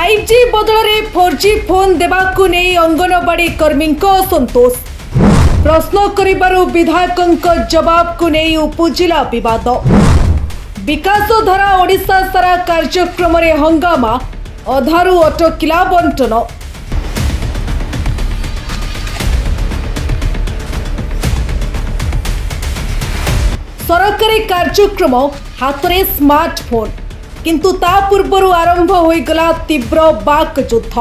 5G बदल में 4G phone देवाकू नहीं अंगनवाड़ी कर्मी असंतोष प्रश्न करिबारु विधायक जवाब को नहीं उपजिला विवाद विकास धारा ओडिशा सारा कार्यक्रम रे हंगामा अधारू अटकिला बंटन सरकारी कार्यक्रम हाथ में स्मार्टफोन किंतु ता पूर्व आरंभ हो गला तीव्र बाक युद्ध।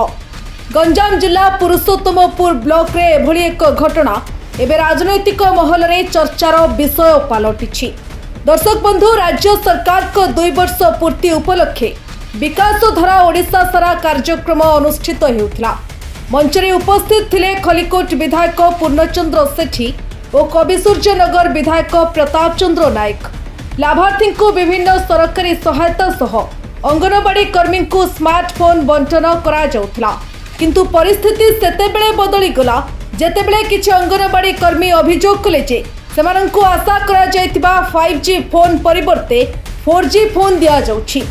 गंजाम जिला पुरुषोत्तमपुर ब्लॉक रे एभली एक घटना एवं राजनैतिक महल रे चर्चार विषय पलटि। दर्शक बंधु, राज्य सरकार को 2 वर्ष पूर्ति उपलक्षे विकास धारा ओडिशा सारा कार्यक्रम अनुष्ठित होउथला। मंच रे उपस्थित थिले खलिकोट विधायक पूर्णचंद्र सेठी और कविसूर्यनगर विधायक प्रताप चंद्र नायक। लाभार्थी को विभिन्न सरकारी सहायता सह अंगनवाड़ी कर्मी को स्मार्टफोन बंटन करा जाउथला। किंतु परिस्थिति सेतेबेले बदली गला जेतेबेले किछि अंगनवाड़ी कर्मी अभियोग कले जे सेमानंकु आशा करा जायतिबा 5G फोन परिवर्ते 4G फोन दिया जाउछि।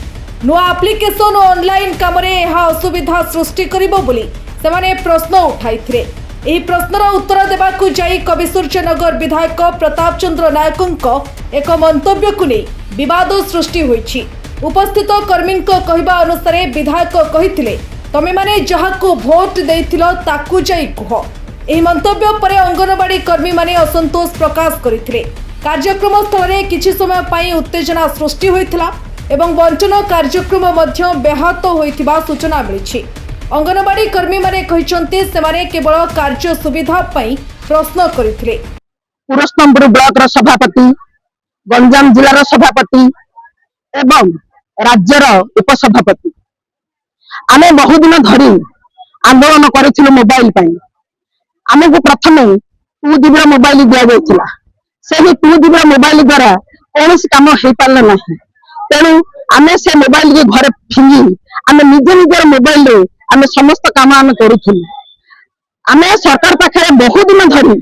नुआ एप्लिकेशन और ऑनलाइन कामरे यह असुविधा सृष्टि करिबो बोली सेमाने प्रश्न उठाइथिले। एही प्रश्नर उत्तर देबाकू जाई कविसूर्यनगर विधायक प्रताप चंद्र नायकଙ୍କ एक मंतव्य को नहीं विवाद सृष्टि होइछि। उपस्थित कर्मी कहवा अनुसार विधायक कहिथिले तमे माने जहाको भोट देइथिलो ताकू जाई कह। एही मंतव्य पर अंगनवाड़ी कर्मी माने असंतोष प्रकाश करिथिले। कार्यक्रम स्थल रे किछि समय पई उत्तेजना सृष्टि होइथिला एवं बंटन कार्यक्रम मध्य व्याहत होइथिबा सूचना मिलिछि। अंगनवाड़ी कर्मी माने कहिसंते सेमाने केवल कार्य सुविधा पई प्रश्न करिथिले। पुरुषोत्तमपुर ब्लॉक रो सभापति, गंजाम जिला रो सभापति एवं राज्यर उपसभापति आमे बहु दिन धरी आंदोलन करिथिलु मोबाइल पई। आमको प्रथमे 2GB मोबाइल दिया जायतिला। सेही 2GB मोबाइल द्वारा कोनोसी काम हेई पारला नाही। तेणु आमे से मोबाइल के घरे फिंगी आमे निज निजर मोबाइल रे आमे समस्त काम आमे करूथिलु। आमे सरकार पाखरे बहु दिन धरी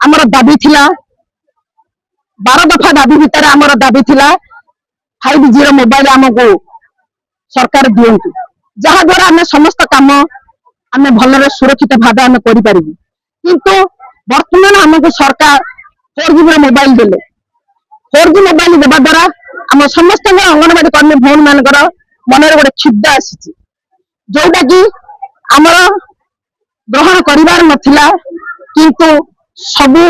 आमर दाबी थिला 12 दफा दाबी भितर आमर दाबी थिला 5G मोबाइल आमको सरकार दियंतु, जहा द्वारा आमे समस्त काम आमे भलरे सुरक्षित भाबे आमे करि परिबु। किंतु वर्तमान आमको सरकार 4G मोबाइल देले। 4G मोबाइल देबा द्वारा आम समस्त अंगनवाड़ी कर्मी भौन मानकर मन गोटे क्षुब्ध आसी जोटा कि आमर ग्रहण करिवार नथिला। किंतु सबु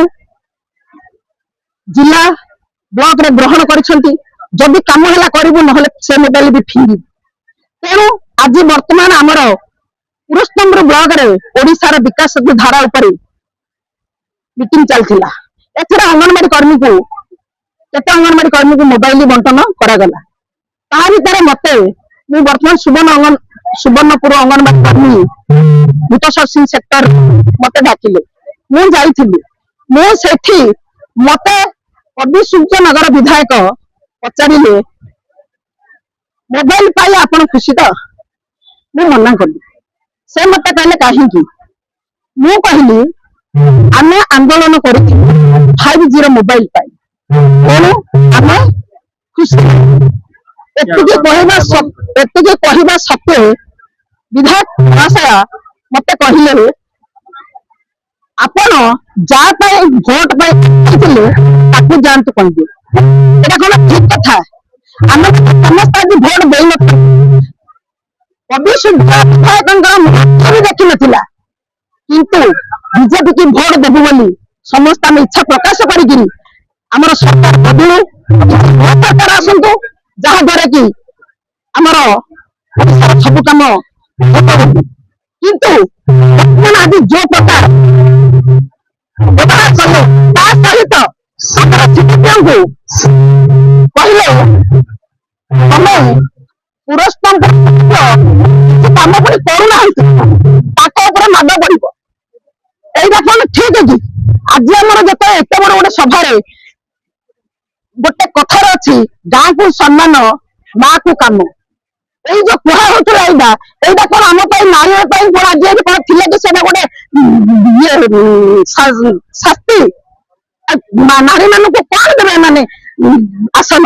जिला ब्लॉक रे ग्रहण करिसंती। जदि काम हला करिवु नहले से मोबाइल भी फिंगी। तेणु आज वर्तमान आमर पुरुषोत्तमपुर ब्लॉक रे ओडिशा रा विकास धारा उपरे मीटिंग चलथिला। एथरा अंगनवाड़ी कर्मी को केते अंगनवाड़ी कर्मी को मोबाइल बंटन करा गला। ता भितर मते मु वर्तमान सुवर्णपुर अंगनवाड़ी कर्मी भूतसर सिंह सेक्टर मते डाकिले। मु जाइथिली। मु सेठी मते कविसूर्यनगर विधायक पचारिले मोबाइल पाई आपण खुशी तो? मु मना कली। से मते कहले काहेकि? मु कहली आमे आंदोलन करिथिलु 5G मोबाइल पाई। तेणु आमे खुशी। एतिके कहवा सत्वे विधायक महाशय मते कहले आपण जा पाए भोट पाइले ताकू जानतु कहबे। एटा कोन ठीक कथा? आमे समस्त आज भोट देई न कविसूर्यनगर देखि नथिला। किंतु बीजेपी की भोट देबु बोली समस्त आमे इच्छा प्रकाश करिगिरी हमर सरकार बदलू सरकार आसंतु जहा द्वारा कि हमर सब काम होतो। किंतु आज जो प्रकार व्यवहार कले ता सहित हमर सिटीजन को कहले तमे पुरस्कार काम पड़ी करूना ताको ऊपर माद पड़िबो। एइटा कोन ठीक अछि? आज हमर जते एते बड़ गोटे सभा रे गोटे कथार अच्छी गाँ को सम्मान माँ को काम। यही जो कुहा होता एटा कौन आम नारी कौन आज कौन थी कि से गोटे शास्ति नारी मान को कौन देवे माने आसन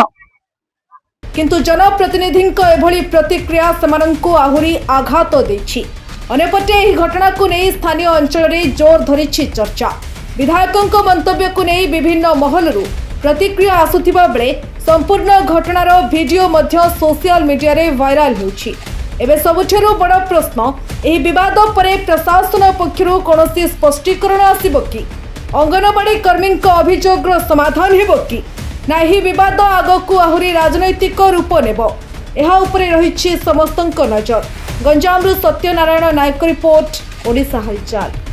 किंतु जनप्रतिनिधिंक एभली प्रतिक्रिया सेमानंकु आहुरी आघात देछि। अन्यपटे ଏହି घटनाକୁ ନେଇ ସ୍ଥାନୀୟ ଅଞ୍ଚଳରେ ଜୋର ଧରିଛି ଚର୍ଚ୍ଚା। विधायकों मंतव्य को नहीं विभिन्न महलरू प्रतिक्रिया आसुथिबा बेले संपूर्ण घटनार वीडियो मध्य सोशल मीडिया रे वायरल होउछि। एबे सबुठारु बड़ प्रश्न एही विवाद परे प्रशासन पक्षरु कोनोसी स्पष्टीकरण आसिबो कि अंगनवाड़ी कर्मी अभियोगर समाधान हेबो कि ना एही विवाद आगकू आहुरी राजनैतिक रूप नेबो एहा उपरे रहिछि समस्तक नजर। गंजामरु सत्यनारायण नायक रिपोर्ट ओडिशा हलचल।